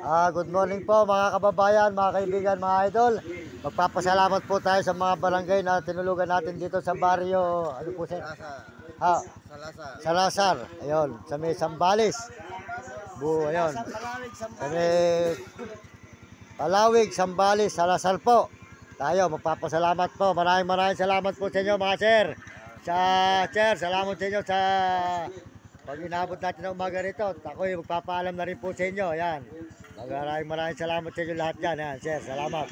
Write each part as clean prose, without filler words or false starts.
Good morning po mga kababayan, mga kaibigan, mga idol. Magpapasalamat po tayo sa mga barangay na tinulugan natin dito sa baryo. Ano po siya? Salazar. Ayun, sa may Sambales. Ayun. Sa may Palawig, Sambales, Salazar po. Tayo, magpapasalamat po. Maraming salamat po sa inyo mga sir. Salamat sa inyo sa pag inabot natin ng umaga rito. Ako'y magpapaalam na rin po sa inyo. Ayan. Maraming salamat sa inyo lahat dyan. Ayan, sir, salamat.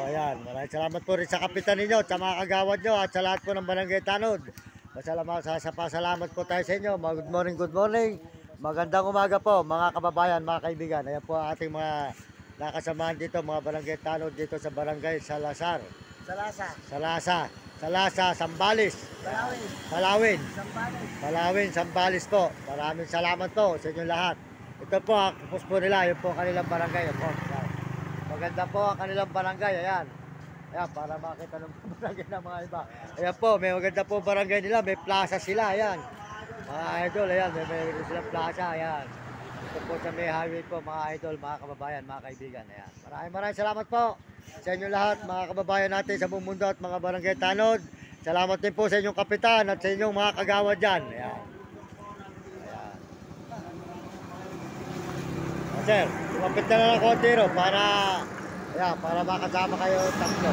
Ayan. Maraming salamat po rin sa kapitan ninyo, sa mga kagawad nyo, at sa lahat po ng Barangay Tanod. Pasalamat po tayo sa inyo. Good morning. Magandang umaga po, mga kababayan, mga kaibigan. Ayan po ang ating mga nakasamahan dito, mga Barangay Tanod dito sa Barangay Salazar. Salasa, Sambales. Palawin, Sambales po. Maraming salamat po sa inyo lahat. Ito po ang kapos po nila, yun po kanilang barangay. Maganda po ang kanilang barangay, ayan. Ayan, para makita ng barangay ng mga iba. Ayan po, may maganda po barangay nila, may plaza sila, ayan. Mga idol, ayan, may silang plaza, ayan. Ito po sa may highway po, mga idol, mga kababayan, mga kaibigan, ayan. Maraming salamat po sa inyo lahat, mga kababayan natin sa buong mundo at mga Barangay Tanod. Salamat din po sa inyong kapitan at sa inyong mga kagawad dyan. Ayan. Sir, lumapit na lang konti para makasama kayo tatlo.